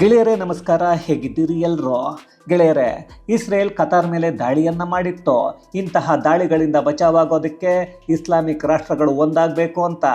ಗೆಳೆಯರೇ ನಮಸ್ಕಾರ, ಹೇಗಿದ್ದೀರಿ ಎಲ್ಲರೂ? ಗೆಳೆಯರೇ, ಇಸ್ರೇಲ್ ಕತಾರ್ ಮೇಲೆ ದಾಳಿಯನ್ನು ಮಾಡಿತ್ತು. ಇಂತಹ ದಾಳಿಗಳಿಂದ ಬಚಾವಾಗೋದಕ್ಕೆ ಇಸ್ಲಾಮಿಕ್ ರಾಷ್ಟ್ರಗಳು ಒಂದಾಗಬೇಕು ಅಂತ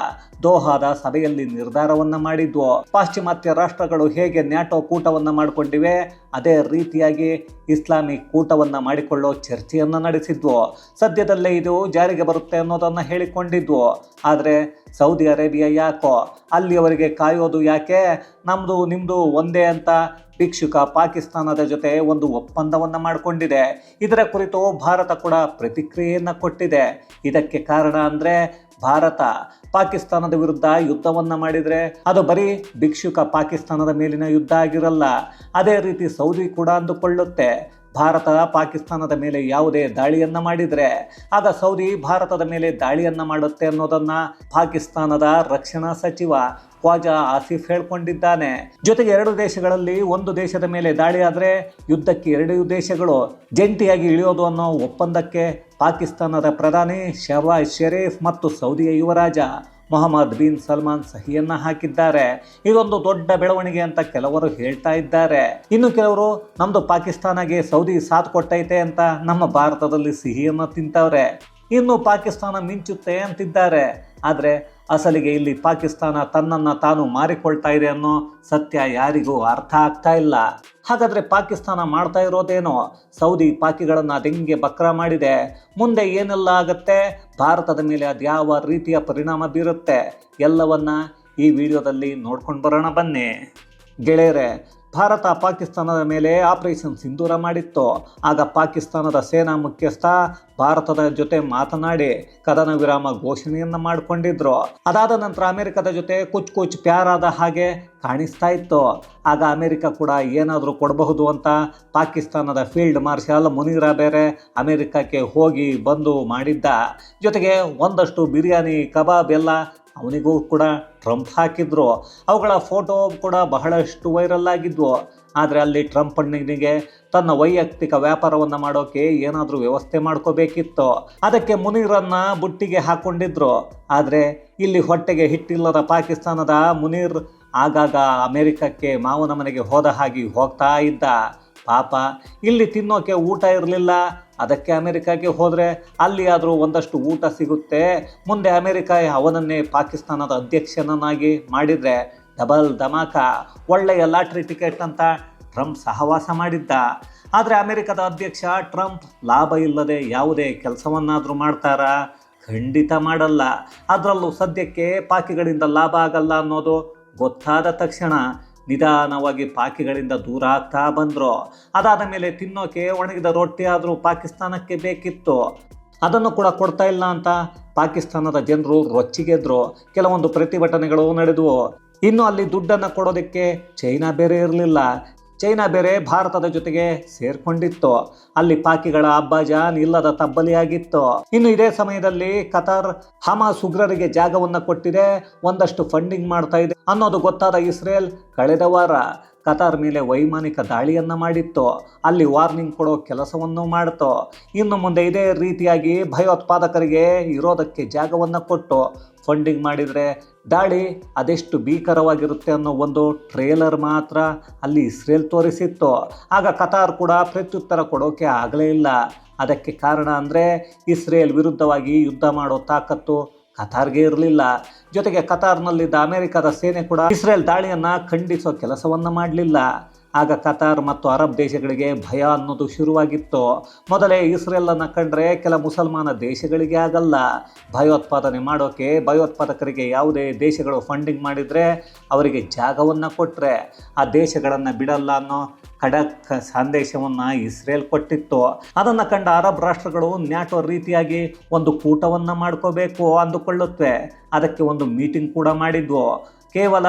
ದೋಹಾದ ಸಭೆಯಲ್ಲಿ ನಿರ್ಧಾರವನ್ನು ಮಾಡಿದ್ವು. ಪಾಶ್ಚಿಮಾತ್ಯ ರಾಷ್ಟ್ರಗಳು ಹೇಗೆ ನ್ಯಾಟೋ ಕೂಟವನ್ನು ಮಾಡಿಕೊಂಡಿವೆ, ಅದೇ ರೀತಿಯಾಗಿ ಇಸ್ಲಾಮಿಕ್ ಕೂಟವನ್ನು ಮಾಡಿಕೊಳ್ಳೋ ಚರ್ಚೆಯನ್ನು ನಡೆಸಿದ್ವು. ಸದ್ಯದಲ್ಲೇ ಇದು ಜಾರಿಗೆ ಬರುತ್ತೆ ಅನ್ನೋದನ್ನು ಹೇಳಿಕೊಂಡಿದ್ವು. ಆದರೆ ಸೌದಿ ಅರೇಬಿಯಾ ಯಾಕೋ ಅಲ್ಲಿಯವರೆಗೆ ಕಾಯೋದು ಯಾಕೆ, ನಮ್ಮದು ನಿಮ್ಮದು ಒಂದೇ ಅಂತ ಭಿಕ್ಷುಕ ಪಾಕಿಸ್ತಾನದ ಜೊತೆ ಒಂದು ಒಪ್ಪಂದವನ್ನು ಮಾಡಿಕೊಂಡಿದೆ. ಇದರ ಕುರಿತು ಭಾರತ ಕೂಡ ಪ್ರತಿಕ್ರಿಯೆಯನ್ನು ಕೊಟ್ಟಿದೆ. ಇದಕ್ಕೆ ಕಾರಣ ಅಂದರೆ ಭಾರತ ಪಾಕಿಸ್ತಾನದ ವಿರುದ್ಧ ಯುದ್ಧವನ್ನು ಮಾಡಿದರೆ ಅದು ಬರೀ ಭಿಕ್ಷುಕ ಪಾಕಿಸ್ತಾನದ ಮೇಲಿನ ಯುದ್ಧ ಆಗಿರಲ್ಲ. ಅದೇ ರೀತಿ ಸೌದಿ ಕೂಡ ಅಂದುಕೊಳ್ಳುತ್ತೆ, ಭಾರತ ಪಾಕಿಸ್ತಾನದ ಮೇಲೆ ಯಾವುದೇ ದಾಳಿಯನ್ನು ಮಾಡಿದರೆ ಆಗ ಸೌದಿ ಭಾರತದ ಮೇಲೆ ದಾಳಿಯನ್ನು ಮಾಡುತ್ತೆ ಅನ್ನೋದನ್ನು ಪಾಕಿಸ್ತಾನದ ರಕ್ಷಣಾ ಸಚಿವ ಖ್ವಾಜಾ ಆಸಿಫ್ ಹೇಳ್ಕೊಂಡಿದ್ದಾನೆ. ಜೊತೆಗೆ ಎರಡು ದೇಶಗಳಲ್ಲಿ ಒಂದು ದೇಶದ ಮೇಲೆ ದಾಳಿ ಆದರೆ ಯುದ್ಧಕ್ಕೆ ಎರಡೂ ದೇಶಗಳು ಜಂಟಿಯಾಗಿ ಇಳಿಯೋದು ಅನ್ನೋ ಒಪ್ಪಂದಕ್ಕೆ ಪಾಕಿಸ್ತಾನದ ಪ್ರಧಾನಿ ಶಹಬಾಜ್ ಶರೀಫ್ ಮತ್ತು ಸೌದಿಯ ಯುವರಾಜ ಮೊಹಮ್ಮದ್ ಬಿನ್ ಸಲ್ಮಾನ್ ಸಹಿಯನ್ನ ಹಾಕಿದ್ದಾರೆ. ಇದೊಂದು ದೊಡ್ಡ ಬೆಳವಣಿಗೆ ಅಂತ ಕೆಲವರು ಹೇಳ್ತಾ ಇದ್ದಾರೆ. ಇನ್ನು ಕೆಲವರು ನಮ್ದು ಪಾಕಿಸ್ತಾನಗೆ ಸೌದಿ ಸಾಥ್ ಕೊಟ್ಟೈತೆ ಅಂತ ನಮ್ಮ ಭಾರತದಲ್ಲಿ ಸಿಹಿಯನ್ನು ತಿಂತವ್ರೆ. ಇನ್ನು ಪಾಕಿಸ್ತಾನ ಮಿಂಚುತ್ತೆ ಅಂತಿದ್ದಾರೆ. ಆದರೆ ಅಸಲಿಗೆ ಇಲ್ಲಿ ಪಾಕಿಸ್ತಾನ ತನ್ನನ್ನು ತಾನು ಮಾರಿಕೊಳ್ತಾ ಇದೆ ಅನ್ನೋ ಸತ್ಯ ಯಾರಿಗೂ ಅರ್ಥ ಆಗ್ತಾ ಇಲ್ಲ. ಹಾಗಾದರೆ ಪಾಕಿಸ್ತಾನ ಮಾಡ್ತಾ ಇರೋದೇನೋ, ಸೌದಿ ಪಾಕಿಗಳನ್ನು ಅದೆಂಗೆ ಬಕ್ರ ಮಾಡಿದೆ, ಮುಂದೆ ಏನೆಲ್ಲ ಆಗುತ್ತೆ, ಭಾರತದ ಮೇಲೆ ಅದ್ಯಾವ ರೀತಿಯ ಪರಿಣಾಮ ಬೀರುತ್ತೆ, ಎಲ್ಲವನ್ನ ಈ ವಿಡಿಯೋದಲ್ಲಿ ನೋಡ್ಕೊಂಡು ಬರೋಣ ಬನ್ನಿ. ಗೆಳೆಯರೇ, ಭಾರತ ಪಾಕಿಸ್ತಾನದ ಮೇಲೆ ಆಪರೇಷನ್ ಸಿಂಧೂರ ಮಾಡಿತ್ತು. ಆಗ ಪಾಕಿಸ್ತಾನದ ಸೇನಾ ಮುಖ್ಯಸ್ಥ ಭಾರತದ ಜೊತೆ ಮಾತನಾಡಿ ಕದನ ವಿರಾಮ ಘೋಷಣೆಯನ್ನು ಮಾಡಿಕೊಂಡಿದ್ರು. ಅದಾದ ನಂತರ ಅಮೆರಿಕದ ಜೊತೆ ಕುಚ್ ಪ್ಯಾರಾದ ಹಾಗೆ ಕಾಣಿಸ್ತಾ ಇತ್ತು. ಆಗ ಅಮೆರಿಕ ಕೂಡ ಏನಾದರೂ ಕೊಡಬಹುದು ಅಂತ ಪಾಕಿಸ್ತಾನದ ಫೀಲ್ಡ್ ಮಾರ್ಷಲ್ ಮುನೀರ ಬೇರೆ ಅಮೆರಿಕಕ್ಕೆ ಹೋಗಿ ಬಂದು ಮಾಡಿದ್ದ. ಜೊತೆಗೆ ಒಂದಷ್ಟು ಬಿರಿಯಾನಿ ಕಬಾಬ್ ಎಲ್ಲ ಅವನಿಗೂ ಕೂಡ ಟ್ರಂಪ್ ಹಾಕಿದ್ರು. ಅವುಗಳ ಫೋಟೋ ಕೂಡ ಬಹಳಷ್ಟು ವೈರಲ್ ಆಗಿದ್ವು. ಆದರೆ ಅಲ್ಲಿ ಟ್ರಂಪ್ ಅಣ್ಣನಿಗೆ ತನ್ನ ವೈಯಕ್ತಿಕ ವ್ಯಾಪಾರವನ್ನು ಮಾಡೋಕೆ ಏನಾದರೂ ವ್ಯವಸ್ಥೆ ಮಾಡ್ಕೋಬೇಕಿತ್ತು. ಅದಕ್ಕೆ ಮುನೀರನ್ನ ಬುಟ್ಟಿಗೆ ಹಾಕ್ಕೊಂಡಿದ್ರು. ಆದರೆ ಇಲ್ಲಿ ಹೊಟ್ಟೆಗೆ ಹಿಟ್ಟಿಲ್ಲದ ಪಾಕಿಸ್ತಾನದ ಮುನೀರ್ ಆಗಾಗ ಅಮೆರಿಕಕ್ಕೆ ಮಾವನ ಮನೆಗೆ ಹೋದ ಹಾಗೆ ಹೋಗ್ತಾ ಇದ್ದ. ಪಾಪ ಇಲ್ಲಿ ತಿನ್ನೋಕೆ ಊಟ ಇರಲಿಲ್ಲ. ಅದಕ್ಕೆ ಅಮೆರಿಕಾಗೆ ಹೋದರೆ ಅಲ್ಲಿ ಆದರೂ ಒಂದಷ್ಟು ಊಟ ಸಿಗುತ್ತೆ, ಮುಂದೆ ಅಮೆರಿಕ ಅವನನ್ನೇ ಪಾಕಿಸ್ತಾನದ ಅಧ್ಯಕ್ಷನನ್ನಾಗಿ ಮಾಡಿದರೆ ಡಬಲ್ ಧಮಾಕ, ಒಳ್ಳೆಯ ಲಾಟ್ರಿ ಟಿಕೆಟ್ ಅಂತ ಟ್ರಂಪ್ ಸಹವಾಸ ಮಾಡಿದ್ದ. ಆದರೆ ಅಮೆರಿಕದ ಅಧ್ಯಕ್ಷ ಟ್ರಂಪ್ ಲಾಭ ಇಲ್ಲದೆ ಯಾವುದೇ ಕೆಲಸವನ್ನಾದರೂ ಮಾಡ್ತಾರಾ? ಖಂಡಿತ ಮಾಡಲ್ಲ. ಅದರಲ್ಲೂ ಸದ್ಯಕ್ಕೆ ಪಾಕಿಗಳಿಂದ ಲಾಭ ಆಗಲ್ಲ ಅನ್ನೋದು ಗೊತ್ತಾದ ತಕ್ಷಣ ನಿಧಾನವಾಗಿ ಪಾಕಿಗಳಿಂದ ದೂರ ಆಗ್ತಾ ಬಂದರು. ಅದಾದ ಮೇಲೆ ತಿನ್ನೋಕೆ ಒಣಗಿದ ರೊಟ್ಟಿ ಆದರೂ ಪಾಕಿಸ್ತಾನಕ್ಕೆ ಬೇಕಿತ್ತು. ಅದನ್ನು ಕೂಡ ಕೊಡ್ತಾ ಇಲ್ಲ ಅಂತ ಪಾಕಿಸ್ತಾನದ ಜನರು ರೊಚ್ಚಿಗೆದ್ರು. ಕೆಲವೊಂದು ಪ್ರತಿಭಟನೆಗಳು ನಡೆದವು. ಇನ್ನು ಅಲ್ಲಿ ದುಡ್ಡನ್ನು ಕೊಡೋದಕ್ಕೆ ಚೈನಾ ಬೇರೆ ಇರಲಿಲ್ಲ. ಚೈನಾ ಬೇರೆ ಭಾರತದ ಜೊತೆಗೆ ಸೇರ್ಕೊಂಡಿತ್ತು. ಅಲ್ಲಿ ಪಾಕಿಗಳ ಅಬ್ಬಾಜಾನ್ ಇಲ್ಲದ ತಬ್ಬಲಿಯಾಗಿತ್ತು. ಇನ್ನು ಇದೇ ಸಮಯದಲ್ಲಿ ಕತಾರ್ ಹಮಾಸ್ ಉಗ್ರರಿಗೆ ಜಾಗವನ್ನು ಕೊಟ್ಟಿದೆ, ಒಂದಷ್ಟು ಫಂಡಿಂಗ್ ಮಾಡ್ತಾ ಇದೆ ಅನ್ನೋದು ಗೊತ್ತಾದ ಇಸ್ರೇಲ್ ಕಳೆದ ವಾರ ಕತಾರ್ ಮೇಲೆ ವೈಮಾನಿಕ ದಾಳಿಯನ್ನು ಮಾಡಿತ್ತು. ಅಲ್ಲಿ ವಾರ್ನಿಂಗ್ ಕೊಡೋ ಕೆಲಸವನ್ನು ಮಾಡ್ತು. ಇನ್ನು ಮುಂದೆ ಇದೇ ರೀತಿಯಾಗಿ ಭಯೋತ್ಪಾದಕರಿಗೆ ಇರೋದಕ್ಕೆ ಜಾಗವನ್ನು ಕೊಟ್ಟು ಫಂಡಿಂಗ್ ಮಾಡಿದರೆ ದಾಳಿ ಅದೆಷ್ಟು ಭೀಕರವಾಗಿರುತ್ತೆ ಅನ್ನೋ ಒಂದು ಟ್ರೇಲರ್ ಮಾತ್ರ ಅಲ್ಲಿ ಇಸ್ರೇಲ್ ತೋರಿಸಿತ್ತು. ಆಗ ಕತಾರ್ ಕೂಡ ಪ್ರತ್ಯುತ್ತರ ಕೊಡೋಕೆ ಆಗಲೇ ಇಲ್ಲ. ಅದಕ್ಕೆ ಕಾರಣ ಅಂದರೆ ಇಸ್ರೇಲ್ ವಿರುದ್ಧವಾಗಿ ಯುದ್ಧ ಮಾಡೋ ತಾಕತ್ತು ಕತಾರ್ಗೆ ಇರಲಿಲ್ಲ. ಜೊತೆಗೆ ಕತಾರ್ನಲ್ಲಿದ್ದ ಅಮೆರಿಕದ ಸೇನೆ ಕೂಡ ಇಸ್ರೇಲ್ ದಾಳಿಯನ್ನು ಖಂಡಿಸೋ ಕೆಲಸವನ್ನು ಮಾಡಲಿಲ್ಲ. ಆಗ ಕತಾರ್ ಮತ್ತು ಅರಬ್ ದೇಶಗಳಿಗೆ ಭಯ ಅನ್ನೋದು ಶುರುವಾಗಿತ್ತು. ಮೊದಲೇ ಇಸ್ರೇಲನ್ನು ಕಂಡ್ರೆ ಕೆಲ ಮುಸಲ್ಮಾನ ದೇಶಗಳಿಗೆ ಆಗಲ್ಲ. ಭಯೋತ್ಪಾದನೆ ಮಾಡೋಕೆ ಭಯೋತ್ಪಾದಕರಿಗೆ ಯಾವುದೇ ದೇಶಗಳು ಫಂಡಿಂಗ್ ಮಾಡಿದರೆ ಅವರಿಗೆ ಜಾಗವನ್ನು ಕೊಟ್ಟರೆ ಆ ದೇಶಗಳನ್ನು ಬಿಡಲ್ಲ ಅನ್ನೋ ಖಡಕ್ ಸಂದೇಶವನ್ನು ಇಸ್ರೇಲ್ ಕೊಟ್ಟಿತ್ತು. ಅದನ್ನು ಕಂಡ ಅರಬ್ ರಾಷ್ಟ್ರಗಳು ನ್ಯಾಟೋ ರೀತಿಯಾಗಿ ಒಂದು ಕೂಟವನ್ನು ಮಾಡ್ಕೋಬೇಕು ಅಂದುಕೊಳ್ಳುತ್ತವೆ. ಅದಕ್ಕೆ ಒಂದು ಮೀಟಿಂಗ್ ಕೂಡ ಮಾಡಿದ್ವು. ಕೇವಲ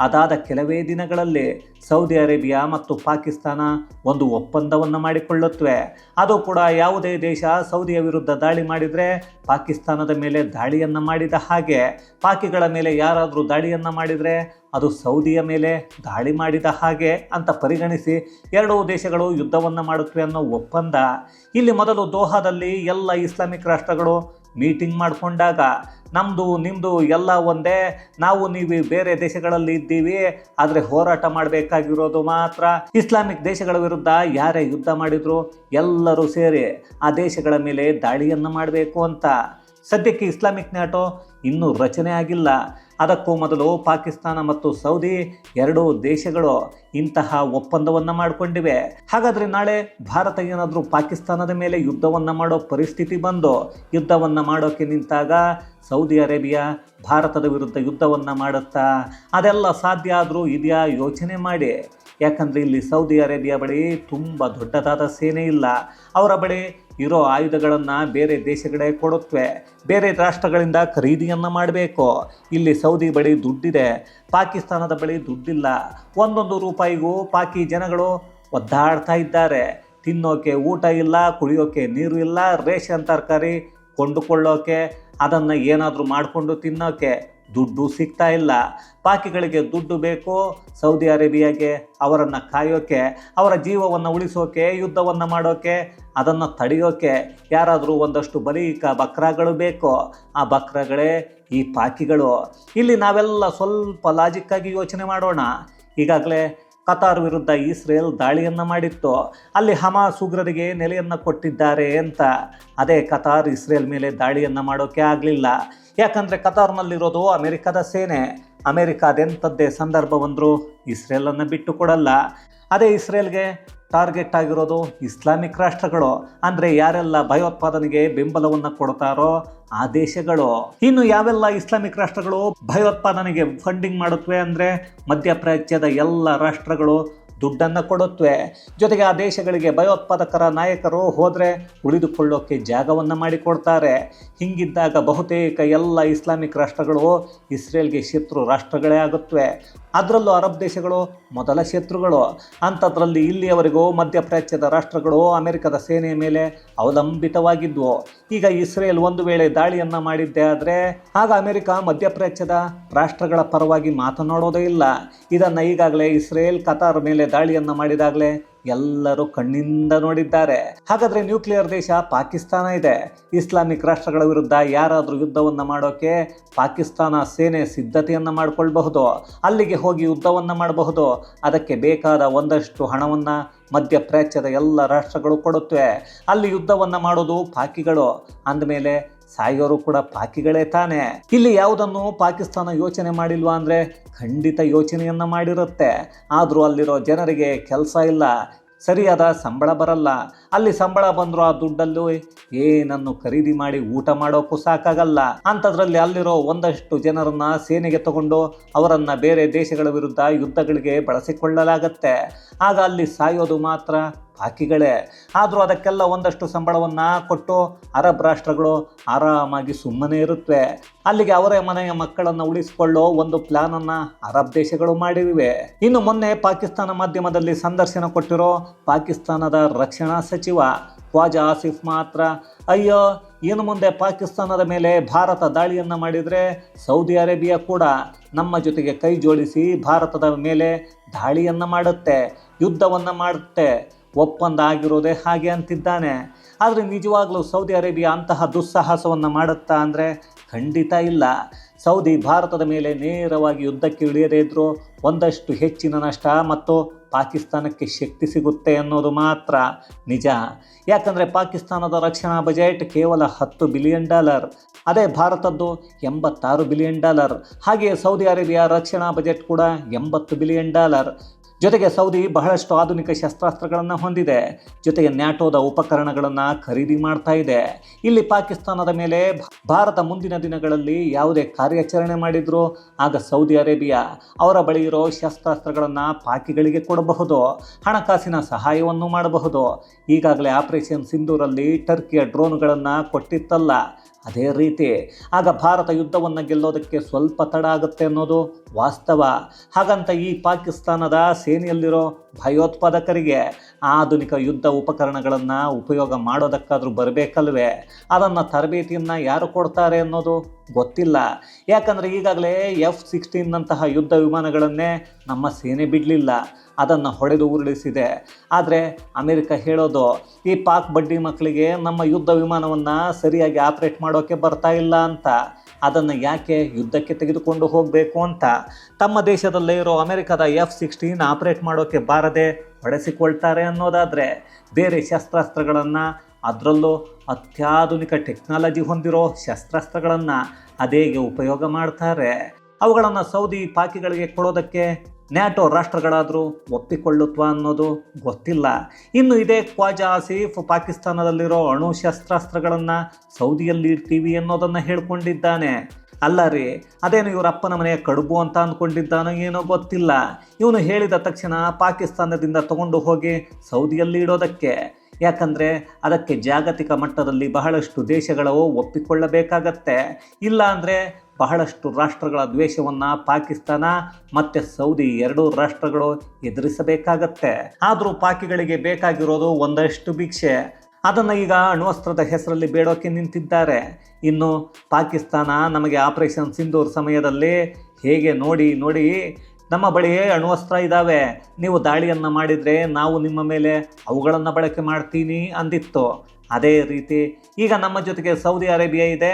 ಅದಾದ ಕೆಲವೇ ದಿನಗಳಲ್ಲಿ ಸೌದಿ ಅರೇಬಿಯಾ ಮತ್ತು ಪಾಕಿಸ್ತಾನ ಒಂದು ಒಪ್ಪಂದವನ್ನು ಮಾಡಿಕೊಳ್ಳುತ್ತವೆ. ಅದು ಕೂಡ ಯಾವುದೇ ದೇಶ ಸೌದಿಯ ವಿರುದ್ಧ ದಾಳಿ ಮಾಡಿದರೆ ಪಾಕಿಸ್ತಾನದ ಮೇಲೆ ದಾಳಿಯನ್ನು ಮಾಡಿದ ಹಾಗೆ, ಪಾಕಿಗಳ ಮೇಲೆ ಯಾರಾದರೂ ದಾಳಿಯನ್ನು ಮಾಡಿದರೆ ಅದು ಸೌದಿಯ ಮೇಲೆ ದಾಳಿ ಮಾಡಿದ ಹಾಗೆ ಅಂತ ಪರಿಗಣಿಸಿ ಎರಡೂ ದೇಶಗಳು ಯುದ್ಧವನ್ನು ಮಾಡುತ್ತವೆ ಅನ್ನೋ ಒಪ್ಪಂದ. ಇಲ್ಲಿ ಮೊದಲು ದೋಹಾದಲ್ಲಿ ಎಲ್ಲ ಇಸ್ಲಾಮಿಕ್ ರಾಷ್ಟ್ರಗಳು ಮೀಟಿಂಗ್ ಮಾಡಿಕೊಂಡಾಗ ನಮ್ಮದು ನಿಮ್ಮದು ಎಲ್ಲ ಒಂದೇ, ನಾವು ನೀವು ಬೇರೆ ದೇಶಗಳಲ್ಲಿ ಇದ್ದೀವಿ, ಆದರೆ ಹೋರಾಟ ಮಾಡಬೇಕಾಗಿರೋದು ಮಾತ್ರ ಇಸ್ಲಾಮಿಕ್ ದೇಶಗಳ ವಿರುದ್ಧ ಯಾರೇ ಯುದ್ಧ ಮಾಡಿದ್ರು ಎಲ್ಲರೂ ಸೇರಿ ಆ ದೇಶಗಳ ಮೇಲೆ ದಾಳಿಯನ್ನು ಮಾಡಬೇಕು ಅಂತ. ಸದ್ಯಕ್ಕೆ ಇಸ್ಲಾಮಿಕ್ ನ್ಯಾಟೋ ಇನ್ನೂ ರಚನೆ ಆಗಿಲ್ಲ. ಅದಕ್ಕೂ ಮೊದಲು ಪಾಕಿಸ್ತಾನ ಮತ್ತು ಸೌದಿ ಎರಡೂ ದೇಶಗಳು ಇಂತಹ ಒಪ್ಪಂದವನ್ನು ಮಾಡಿಕೊಂಡಿವೆ. ಹಾಗಾದರೆ ನಾಳೆ ಭಾರತ ಏನಾದರೂ ಪಾಕಿಸ್ತಾನದ ಮೇಲೆ ಯುದ್ಧವನ್ನು ಮಾಡೋ ಪರಿಸ್ಥಿತಿ ಬಂದು ಯುದ್ಧವನ್ನು ಮಾಡೋಕ್ಕೆ ನಿಂತಾಗ ಸೌದಿ ಅರೇಬಿಯಾ ಭಾರತದ ವಿರುದ್ಧ ಯುದ್ಧವನ್ನು ಮಾಡುತ್ತಾ? ಅದೆಲ್ಲ ಸಾಧ್ಯ ಆದರೂ ಇದೆಯಾ ಯೋಚನೆ ಮಾಡಿ. ಯಾಕಂದರೆ ಇಲ್ಲಿ ಸೌದಿ ಅರೇಬಿಯಾ ಬಳಿ ತುಂಬ ದೊಡ್ಡದಾದ ಸೇನೆ ಇಲ್ಲ. ಅವರ ಬಳಿ ಇರೋ ಆಯುಧಗಳನ್ನು ಬೇರೆ ದೇಶಗಳೇ ಕೊಡುತ್ತವೆ, ಬೇರೆ ರಾಷ್ಟ್ರಗಳಿಂದ ಖರೀದಿಯನ್ನು ಮಾಡಬೇಕು. ಇಲ್ಲಿ ಸೌದಿ ಬಳಿ ದುಡ್ಡಿದೆ, ಪಾಕಿಸ್ತಾನದ ಬಳಿ ದುಡ್ಡಿಲ್ಲ. ಒಂದೊಂದು ರೂಪಾಯಿಗೂ ಪಾಕಿ ಜನಗಳು ಒದ್ದಾಡ್ತಾ ಇದ್ದಾರೆ. ತಿನ್ನೋಕೆ ಊಟ ಇಲ್ಲ, ಕುಡಿಯೋಕೆ ನೀರು ಇಲ್ಲ, ರೇಷನ್ ತರಕಾರಿ ಕೊಂಡುಕೊಳ್ಳೋಕೆ, ಅದನ್ನು ಏನಾದರೂ ಮಾಡಿಕೊಂಡು ತಿನ್ನೋಕೆ ದುಡ್ಡು ಸಿಗ್ತಾ ಇಲ್ಲ. ಪಾಕಿಗಳಿಗೆ ದುಡ್ಡು ಬೇಕು, ಸೌದಿ ಅರೇಬಿಯಾಗೆ ಅವರನ್ನು ಕಾಯೋಕೆ, ಅವರ ಜೀವವನ್ನು ಉಳಿಸೋಕೆ, ಯುದ್ಧವನ್ನು ಮಾಡೋಕೆ, ಅದನ್ನು ತಡೆಯೋಕೆ ಯಾರಾದರೂ ಒಂದಷ್ಟು ಬಲಿಕ ಬಕ್ರಾಗಳು ಬೇಕು. ಆ ಬಕ್ರಗಳೇ ಈ ಪಾಕಿಗಳು. ಇಲ್ಲಿ ನಾವೆಲ್ಲ ಸ್ವಲ್ಪ ಲಾಜಿಕ್ಕಾಗಿ ಯೋಚನೆ ಮಾಡೋಣ. ಈಗಾಗಲೇ ಕತಾರ್ ವಿರುದ್ಧ ಇಸ್ರೇಲ್ ದಾಳಿಯನ್ನು ಮಾಡಿತ್ತು. ಅಲ್ಲಿ ಹಮಾಸ್ ಉಗ್ರರಿಗೆ ನೆಲೆಯನ್ನು ಕೊಟ್ಟಿದ್ದಾರೆ ಅಂತ. ಅದೇ ಕತಾರ್ ಇಸ್ರೇಲ್ ಮೇಲೆ ದಾಳಿಯನ್ನು ಮಾಡೋಕ್ಕೆ ಆಗಲಿಲ್ಲ. ಯಾಕಂದರೆ ಕತಾರ್ನಲ್ಲಿರೋದು ಅಮೆರಿಕದ ಸೇನೆ. ಅಮೆರಿಕ ಅದೆಂಥದ್ದೇ ಸಂದರ್ಭ ಬಂದರೂ ಇಸ್ರೇಲನ್ನು ಬಿಟ್ಟು ಕೊಡಲ್ಲ. ಅದೇ ಇಸ್ರೇಲ್ಗೆ ಟಾರ್ಗೆಟ್ ಆಗಿರೋದು ಇಸ್ಲಾಮಿಕ್ ರಾಷ್ಟ್ರಗಳು. ಅಂದರೆ ಯಾರೆಲ್ಲ ಭಯೋತ್ಪಾದನೆಗೆ ಬೆಂಬಲವನ್ನು ಕೊಡ್ತಾರೋ ಆ ದೇಶಗಳು. ಇನ್ನು ಯಾವೆಲ್ಲ ಇಸ್ಲಾಮಿಕ್ ರಾಷ್ಟ್ರಗಳು ಭಯೋತ್ಪಾದನೆಗೆ ಫಂಡಿಂಗ್ ಮಾಡುತ್ತವೆ ಅಂದರೆ ಮಧ್ಯಪ್ರಾಚ್ಯದ ಎಲ್ಲ ರಾಷ್ಟ್ರಗಳು ದುಡ್ಡನ್ನು ಕೊಡುತ್ತವೆ. ಜೊತೆಗೆ ಆ ದೇಶಗಳಿಗೆ ಭಯೋತ್ಪಾದಕರ ನಾಯಕರು ಹೋದರೆ ಉಳಿದುಕೊಳ್ಳೋಕ್ಕೆ ಜಾಗವನ್ನು ಮಾಡಿಕೊಡ್ತಾರೆ. ಹೀಗಿದ್ದಾಗ ಬಹುತೇಕ ಎಲ್ಲ ಇಸ್ಲಾಮಿಕ್ ರಾಷ್ಟ್ರಗಳು ಇಸ್ರೇಲ್ಗೆ ಶತ್ರು ರಾಷ್ಟ್ರಗಳೇ ಆಗುತ್ತವೆ. ಅದರಲ್ಲೂ ಅರಬ್ ದೇಶಗಳು ಮೊದಲ ಶತ್ರುಗಳು. ಅಂಥದ್ರಲ್ಲಿ ಇಲ್ಲಿಯವರೆಗೂ ಮಧ್ಯಪ್ರಾಚ್ಯದ ರಾಷ್ಟ್ರಗಳು ಅಮೆರಿಕದ ಸೇನೆಯ ಮೇಲೆ ಅವಲಂಬಿತವಾಗಿದ್ವು. ಈಗ ಇಸ್ರೇಲ್ ಒಂದು ವೇಳೆ ದಾಳಿಯನ್ನು ಮಾಡಿದ್ದೇ ಆದರೆ ಆಗ ಅಮೆರಿಕ ಮಧ್ಯಪ್ರಾಚ್ಯದ ರಾಷ್ಟ್ರಗಳ ಪರವಾಗಿ ಮಾತನಾಡೋದೇ ಇಲ್ಲ. ಇದನ್ನು ಈಗಾಗಲೇ ಇಸ್ರೇಲ್ ಕತಾರ್ ಮೇಲೆ ದಾಳಿಯನ್ನು ಮಾಡಿದಾಗಲೇ ಎಲ್ಲರೂ ಕಣ್ಣಿಂದ ನೋಡಿದ್ದಾರೆ. ಹಾಗಾದರೆ ನ್ಯೂಕ್ಲಿಯರ್ ದೇಶ ಪಾಕಿಸ್ತಾನ ಇದೆ. ಇಸ್ಲಾಮಿಕ್ ರಾಷ್ಟ್ರಗಳ ವಿರುದ್ಧ ಯಾರಾದರೂ ಯುದ್ಧವನ್ನು ಮಾಡೋಕ್ಕೆ ಪಾಕಿಸ್ತಾನ ಸೇನೆ ಸಿದ್ಧತೆಯನ್ನು ಮಾಡಿಕೊಳ್ಬಹುದು. ಅಲ್ಲಿಗೆ ಹೋಗಿ ಯುದ್ಧವನ್ನು ಮಾಡಬಹುದು. ಅದಕ್ಕೆ ಬೇಕಾದ ಒಂದಷ್ಟು ಹಣವನ್ನು ಮಧ್ಯಪ್ರಾಚ್ಯದ ಎಲ್ಲ ರಾಷ್ಟ್ರಗಳು ಕೊಡುತ್ತವೆ. ಅಲ್ಲಿ ಯುದ್ಧವನ್ನು ಮಾಡೋದು ಪಾಕಿಗಳು. ಅಂದಮೇಲೆ ಸಾಯೋರು ಕೂಡ ಪಾಕಿಗಳೇ ತಾನೆ. ಇಲ್ಲಿ ಯಾವುದನ್ನು ಪಾಕಿಸ್ತಾನ ಯೋಚನೆ ಮಾಡಿಲ್ವಾ ಅಂದರೆ ಖಂಡಿತ ಯೋಚನೆಯನ್ನು ಮಾಡಿರುತ್ತೆ. ಆದರೂ ಅಲ್ಲಿರೋ ಜನರಿಗೆ ಕೆಲಸ ಇಲ್ಲ, ಸರಿಯಾದ ಸಂಬಳ ಬರಲ್ಲ. ಅಲ್ಲಿ ಸಂಬಳ ಬಂದರೂ ಆ ದುಡ್ಡಲ್ಲೂ ಏನನ್ನು ಖರೀದಿ ಮಾಡಿ ಊಟ ಮಾಡೋಕ್ಕೂ ಸಾಕಾಗಲ್ಲ. ಅಂಥದ್ರಲ್ಲಿ ಅಲ್ಲಿರೋ ಒಂದಷ್ಟು ಜನರನ್ನ ಸೇನೆಗೆ ತಗೊಂಡು ಅವರನ್ನು ಬೇರೆ ದೇಶಗಳ ವಿರುದ್ಧ ಯುದ್ಧಗಳಿಗೆ ಬಳಸಿಕೊಳ್ಳಲಾಗತ್ತೆ. ಆಗ ಅಲ್ಲಿ ಸಾಯೋದು ಮಾತ್ರ ಪಾಕಿಗಳೇ. ಆದರೂ ಅದಕ್ಕೆಲ್ಲ ಒಂದಷ್ಟು ಸಂಬಳವನ್ನು ಕೊಟ್ಟು ಅರಬ್ ರಾಷ್ಟ್ರಗಳು ಆರಾಮಾಗಿ ಸುಮ್ಮನೆ ಇರುತ್ತವೆ. ಅಲ್ಲಿಗೆ ಅವರೇ ಮನೆಯ ಮಕ್ಕಳನ್ನು ಉಳಿಸಿಕೊಳ್ಳೋ ಒಂದು ಪ್ಲಾನನ್ನು ಅರಬ್ ದೇಶಗಳು ಮಾಡಿವೆ. ಇನ್ನು ಮೊನ್ನೆ ಪಾಕಿಸ್ತಾನ ಮಾಧ್ಯಮದಲ್ಲಿ ಸಂದರ್ಶನ ಕೊಟ್ಟಿರೋ ಪಾಕಿಸ್ತಾನದ ರಕ್ಷಣಾ ಸಚಿವ ಖ್ವಾಜಾ ಆಸಿಫ್ ಮಾತ್ರ ಅಯ್ಯೋ, ಇನ್ನು ಮುಂದೆ ಪಾಕಿಸ್ತಾನದ ಮೇಲೆ ಭಾರತ ದಾಳಿಯನ್ನು ಮಾಡಿದರೆ ಸೌದಿ ಅರೇಬಿಯಾ ಕೂಡ ನಮ್ಮ ಜೊತೆಗೆ ಕೈ ಜೋಡಿಸಿ ಭಾರತದ ಮೇಲೆ ದಾಳಿಯನ್ನು ಮಾಡುತ್ತೆ, ಯುದ್ಧವನ್ನು ಮಾಡುತ್ತೆ, ಒಪ್ಪಂದ ಆಗಿರೋದೇ ಹಾಗೆ ಅಂತಿದ್ದಾನೆ. ಆದರೆ ನಿಜವಾಗ್ಲೂ ಸೌದಿ ಅರೇಬಿಯಾ ಅಂತಹ ದುಸ್ಸಾಹಸವನ್ನು ಮಾಡುತ್ತಾ ಅಂದರೆ ಖಂಡಿತ ಇಲ್ಲ. ಸೌದಿ ಭಾರತದ ಮೇಲೆ ನೇರವಾಗಿ ಯುದ್ಧಕ್ಕೆ ಇಳಿಯದೇ ಇದ್ದರೂ ಒಂದಷ್ಟು ಹೆಚ್ಚಿನ ನಷ್ಟ ಮತ್ತು ಪಾಕಿಸ್ತಾನಕ್ಕೆ ಶಕ್ತಿ ಸಿಗುತ್ತೆ ಅನ್ನೋದು ಮಾತ್ರ ನಿಜ. ಯಾಕಂದರೆ ಪಾಕಿಸ್ತಾನದ ರಕ್ಷಣಾ ಬಜೆಟ್ ಕೇವಲ $10 ಬಿಲಿಯನ್, ಅದೇ ಭಾರತದ್ದು $86 ಬಿಲಿಯನ್. ಹಾಗೆಯೇ ಸೌದಿ ಅರೇಬಿಯಾ ರಕ್ಷಣಾ ಬಜೆಟ್ ಕೂಡ $80 ಬಿಲಿಯನ್. ಜೊತೆಗೆ ಸೌದಿ ಬಹಳಷ್ಟು ಆಧುನಿಕ ಶಸ್ತ್ರಾಸ್ತ್ರಗಳನ್ನು ಹೊಂದಿದೆ. ಜೊತೆಗೆ ನ್ಯಾಟೋದ ಉಪಕರಣಗಳನ್ನು ಖರೀದಿ ಮಾಡ್ತಾ ಇದೆ. ಇಲ್ಲಿ ಪಾಕಿಸ್ತಾನದ ಮೇಲೆ ಭಾರತ ಮುಂದಿನ ದಿನಗಳಲ್ಲಿ ಯಾವುದೇ ಕಾರ್ಯಾಚರಣೆ ಮಾಡಿದರೂ ಆಗ ಸೌದಿ ಅರೇಬಿಯಾ ಅವರ ಬಳಿ ಇರೋ ಶಸ್ತ್ರಾಸ್ತ್ರಗಳನ್ನು ಪಾಕಿಗಳಿಗೆ ಕೊಡಬಹುದು, ಹಣಕಾಸಿನ ಸಹಾಯವನ್ನು ಮಾಡಬಹುದು. ಈಗಾಗಲೇ ಆಪರೇಷನ್ ಸಿಂಧೂರಲ್ಲಿ ಟರ್ಕಿಯ ಡ್ರೋನ್ಗಳನ್ನು ಕೊಟ್ಟಿತ್ತಲ್ಲ, ಅದೇ ರೀತಿ ಆಗ ಭಾರತ ಯುದ್ಧವನ್ನು ಗೆಲ್ಲೋದಕ್ಕೆ ಸ್ವಲ್ಪ ತಡ ಆಗುತ್ತೆ ಅನ್ನೋದು ವಾಸ್ತವ. ಹಾಗಂತ ಈ ಪಾಕಿಸ್ತಾನದ ಸೇನೆಯಲ್ಲಿರೋ ಭಯೋತ್ಪಾದಕರಿಗೆ ಆಧುನಿಕ ಯುದ್ಧ ಉಪಕರಣಗಳನ್ನು ಉಪಯೋಗ ಮಾಡೋದಕ್ಕಾದರೂ ಬರಬೇಕಲ್ವೇ? ಅದನ್ನು ತರಬೇತಿಯನ್ನು ಯಾರು ಕೊಡ್ತಾರೆ ಅನ್ನೋದು ಗೊತ್ತಿಲ್ಲ. ಯಾಕಂದರೆ ಈಗಾಗಲೇ F-16ನಂತಹ ಯುದ್ಧ ವಿಮಾನಗಳನ್ನೇ ನಮ್ಮ ಸೇನೆ ಬಿಡಲಿಲ್ಲ, ಅದನ್ನು ಹೊಡೆದು ಉರುಳಿಸಿದೆ. ಆದರೆ ಅಮೆರಿಕ ಹೇಳೋದು ಈ ಪಾಕ್ ಬಡ್ಡಿ ಮಕ್ಕಳಿಗೆ ನಮ್ಮ ಯುದ್ಧ ವಿಮಾನವನ್ನು ಸರಿಯಾಗಿ ಆಪ್ರೇಟ್ ಮಾಡೋಕ್ಕೆ ಬರ್ತಾ ಇಲ್ಲ ಅಂತ. ಅದನ್ನು ಯಾಕೆ ಯುದ್ಧಕ್ಕೆ ತೆಗೆದುಕೊಂಡು ಹೋಗಬೇಕು ಅಂತ ತಮ್ಮ ದೇಶದಲ್ಲೇ ಇರೋ ಅಮೆರಿಕದ F-16 ಆಪರೇಟ್ ಮಾಡೋಕ್ಕೆ ಬಾರದೆ ಹೊಡೆಸಿಕೊಳ್ತಾರೆ ಅನ್ನೋದಾದರೆ ಬೇರೆ ಶಸ್ತ್ರಾಸ್ತ್ರಗಳನ್ನು, ಅದರಲ್ಲೂ ಅತ್ಯಾಧುನಿಕ ಟೆಕ್ನಾಲಜಿ ಹೊಂದಿರೋ ಶಸ್ತ್ರಾಸ್ತ್ರಗಳನ್ನು ಅದೇಗೆ ಉಪಯೋಗ ಮಾಡ್ತಾರೆ? ಅವುಗಳನ್ನು ಸೌದಿ ಪಾಕಿಗಳಿಗೆ ಕೊಡೋದಕ್ಕೆ ನ್ಯಾಟೋ ರಾಷ್ಟ್ರಗಳಾದರೂ ಒಪ್ಪಿಕೊಳ್ಳುತ್ವಾ ಅನ್ನೋದು ಗೊತ್ತಿಲ್ಲ. ಇನ್ನು ಇದೇ ಖ್ವಾಜಾ ಆಸಿಫ್ ಪಾಕಿಸ್ತಾನದಲ್ಲಿರೋ ಅಣು ಶಸ್ತ್ರಾಸ್ತ್ರಗಳನ್ನು ಸೌದಿಯಲ್ಲಿ ಇಡ್ತೀವಿ ಅನ್ನೋದನ್ನು ಹೇಳ್ಕೊಂಡಿದ್ದಾನೆ. ಅಲ್ಲ ರೀ, ಅದೇನು ಇವರ ಅಪ್ಪನ ಮನೆಯ ಕಡುಬು ಅಂತ ಅಂದ್ಕೊಂಡಿದ್ದಾನೋ ಏನೋ ಗೊತ್ತಿಲ್ಲ. ಇವನು ಹೇಳಿದ ತಕ್ಷಣ ಪಾಕಿಸ್ತಾನದಿಂದ ತಗೊಂಡು ಹೋಗಿ ಸೌದಿಯಲ್ಲಿ ಇಡೋದಕ್ಕೆ, ಯಾಕಂದರೆ ಅದಕ್ಕೆ ಜಾಗತಿಕ ಮಟ್ಟದಲ್ಲಿ ಬಹಳಷ್ಟು ದೇಶಗಳು ಒಪ್ಪಿಕೊಳ್ಳಬೇಕಾಗತ್ತೆ. ಇಲ್ಲ ಅಂದರೆ ಬಹಳಷ್ಟು ರಾಷ್ಟ್ರಗಳ ದ್ವೇಷವನ್ನು ಪಾಕಿಸ್ತಾನ ಮತ್ತು ಸೌದಿ ಎರಡೂ ರಾಷ್ಟ್ರಗಳು ಎದುರಿಸಬೇಕಾಗತ್ತೆ. ಆದರೂ ಪಾಕಿಗಳಿಗೆ ಬೇಕಾಗಿರೋದು ಒಂದಷ್ಟು ಭಿಕ್ಷೆ. ಅದನ್ನು ಈಗ ಅಣ್ವಸ್ತ್ರದ ಹೆಸರಲ್ಲಿ ಬೇಡೋಕ್ಕೆ ನಿಂತಿದ್ದಾರೆ. ಇನ್ನು ಪಾಕಿಸ್ತಾನ ನಮಗೆ ಆಪರೇಷನ್ ಸಿಂಧೂರ್ ಸಮಯದಲ್ಲಿ ಹೇಗೆ ನೋಡಿ ನಮ್ಮ ಬಳಿಯೇ ಅಣ್ವಸ್ತ್ರ ಇದ್ದಾವೆ, ನೀವು ದಾಳಿಯನ್ನು ಮಾಡಿದರೆ ನಾವು ನಿಮ್ಮ ಮೇಲೆ ಅವುಗಳನ್ನು ಬಳಕೆ ಮಾಡ್ತೀನಿ ಅಂದಿತ್ತು. ಅದೇ ರೀತಿ ಈಗ ನಮ್ಮ ಜೊತೆಗೆ ಸೌದಿ ಅರೇಬಿಯಾ ಇದೆ,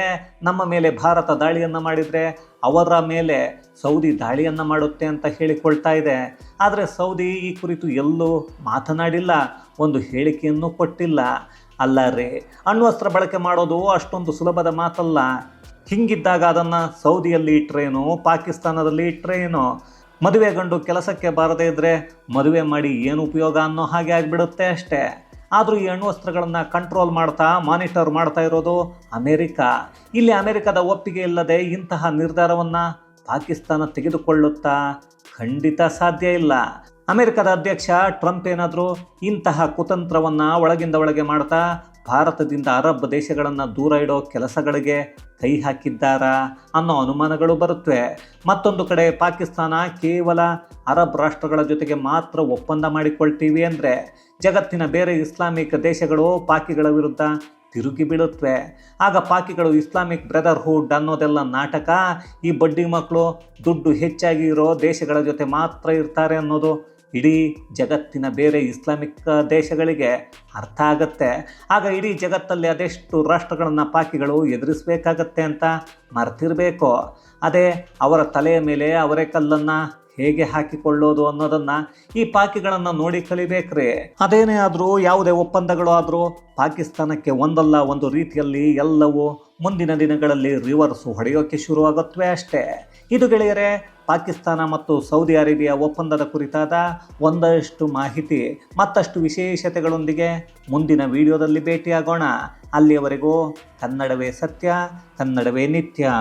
ನಮ್ಮ ಮೇಲೆ ಭಾರತ ದಾಳಿಯನ್ನು ಮಾಡಿದರೆ ಅವರ ಮೇಲೆ ಸೌದಿ ದಾಳಿಯನ್ನು ಮಾಡುತ್ತೆ ಅಂತ ಹೇಳಿಕೊಳ್ತಾ ಇದೆ. ಆದರೆ ಸೌದಿ ಈ ಕುರಿತು ಎಲ್ಲೂ ಮಾತನಾಡಿಲ್ಲ, ಒಂದು ಹೇಳಿಕೆಯನ್ನು ಕೊಟ್ಟಿಲ್ಲ. ಅಲ್ಲ ರೀ, ಅಣ್ವಸ್ತ್ರ ಬಳಕೆ ಮಾಡೋದು ಅಷ್ಟೊಂದು ಸುಲಭದ ಮಾತಲ್ಲ. ಹಿಂಗಿದ್ದಾಗ ಅದನ್ನು ಸೌದಿಯಲ್ಲಿ ಇಟ್ಟರೇನು, ಪಾಕಿಸ್ತಾನದಲ್ಲಿ ಇಟ್ಟರೇನು? ಮದುವೆ ಗಂಡು ಕೆಲಸಕ್ಕೆ ಬಾರದೇ ಇದ್ದರೆ ಮದುವೆ ಮಾಡಿ ಏನು ಉಪಯೋಗ ಅನ್ನೋ ಹಾಗೆ ಆಗಿಬಿಡುತ್ತೆ ಅಷ್ಟೇ. ಆದರೂ ಈ ಅಣ್ವಸ್ತ್ರಗಳನ್ನು ಕಂಟ್ರೋಲ್ ಮಾಡ್ತಾ, ಮಾನಿಟರ್ ಮಾಡ್ತಾ ಇರೋದು ಅಮೇರಿಕ. ಇಲ್ಲಿ ಅಮೇರಿಕದ ಒಪ್ಪಿಗೆ ಇಲ್ಲದೆ ಇಂತಹ ನಿರ್ಧಾರವನ್ನು ಪಾಕಿಸ್ತಾನ ತೆಗೆದುಕೊಳ್ಳುತ್ತಾ? ಖಂಡಿತ ಸಾಧ್ಯ ಇಲ್ಲ. ಅಮೆರಿಕದ ಅಧ್ಯಕ್ಷ ಟ್ರಂಪ್ ಏನಾದರೂ ಇಂತಹ ಕುತಂತ್ರವನ್ನು ಒಳಗಿಂದ ಒಳಗೆ ಮಾಡ್ತಾ ಭಾರತದಿಂದ ಅರಬ್ ದೇಶಗಳನ್ನು ದೂರ ಇಡೋ ಕೆಲಸಗಳಿಗೆ ಕೈ ಹಾಕಿದ್ದಾರಾ ಅನ್ನೋ ಅನುಮಾನಗಳು ಬರುತ್ತವೆ. ಮತ್ತೊಂದು ಕಡೆ ಪಾಕಿಸ್ತಾನ ಕೇವಲ ಅರಬ್ ರಾಷ್ಟ್ರಗಳ ಜೊತೆಗೆ ಮಾತ್ರ ಒಪ್ಪಂದ ಮಾಡಿಕೊಳ್ತೀವಿ ಅಂದರೆ ಜಗತ್ತಿನ ಬೇರೆ ಇಸ್ಲಾಮಿಕ್ ದೇಶಗಳು ಪಾಕಿಗಳ ವಿರುದ್ಧ ತಿರುಗಿ ಬೀಳುತ್ತವೆ. ಆಗ ಪಾಕಿಗಳು ಇಸ್ಲಾಮಿಕ್ ಬ್ರದರ್ಹುಡ್ ಅನ್ನೋದೆಲ್ಲ ನಾಟಕ, ಈ ಬಡ್ಡಿ ಮಕ್ಕಳು ದುಡ್ಡು ಹೆಚ್ಚಾಗಿ ಇರೋ ದೇಶಗಳ ಜೊತೆ ಮಾತ್ರ ಇರ್ತಾರೆ ಅನ್ನೋದು ಇಡೀ ಜಗತ್ತಿನ ಬೇರೆ ಇಸ್ಲಾಮಿಕ್ ದೇಶಗಳಿಗೆ ಅರ್ಥ ಆಗತ್ತೆ. ಆಗ ಇಡೀ ಜಗತ್ತಲ್ಲಿ ಅದೆಷ್ಟು ರಾಷ್ಟ್ರಗಳನ್ನು ಪಾಕಿಗಳು ಎದುರಿಸಬೇಕಾಗತ್ತೆ ಅಂತ ಮರ್ತಿರಬೇಕು. ಅದೇ ಅವರ ತಲೆಯ ಮೇಲೆ ಅವರೇ ಕಲ್ಲನ್ನು ಹೇಗೆ ಹಾಕಿಕೊಳ್ಳೋದು ಅನ್ನೋದನ್ನು ಈ ಪಾಕಿಗಳನ್ನು ನೋಡಿ ಕಲಿಬೇಕ್ರಿ. ಅದೇನೇ ಆದರೂ, ಯಾವುದೇ ಒಪ್ಪಂದಗಳು ಆದರೂ ಪಾಕಿಸ್ತಾನಕ್ಕೆ ಒಂದಲ್ಲ ಒಂದು ರೀತಿಯಲ್ಲಿ ಎಲ್ಲವೂ ಮುಂದಿನ ದಿನಗಳಲ್ಲಿ ರಿವರ್ಸು ಹೊಡೆಯೋಕ್ಕೆ ಶುರುವಾಗುತ್ತವೆ ಅಷ್ಟೇ. ಇದು ಗೆಳೆಯರೇ, ಪಾಕಿಸ್ತಾನ ಮತ್ತು ಸೌದಿ ಅರೇಬಿಯಾ ಒಪ್ಪಂದದ ಕುರಿತಾದ ಒಂದಷ್ಟು ಮಾಹಿತಿ. ಮತ್ತಷ್ಟು ವಿಶೇಷತೆಗಳೊಂದಿಗೆ ಮುಂದಿನ ವಿಡಿಯೋದಲ್ಲಿ ಭೇಟಿಯಾಗೋಣ. ಅಲ್ಲಿಯವರೆಗೂ ಕನ್ನಡವೇ ಸತ್ಯ, ಕನ್ನಡವೇ ನಿತ್ಯ.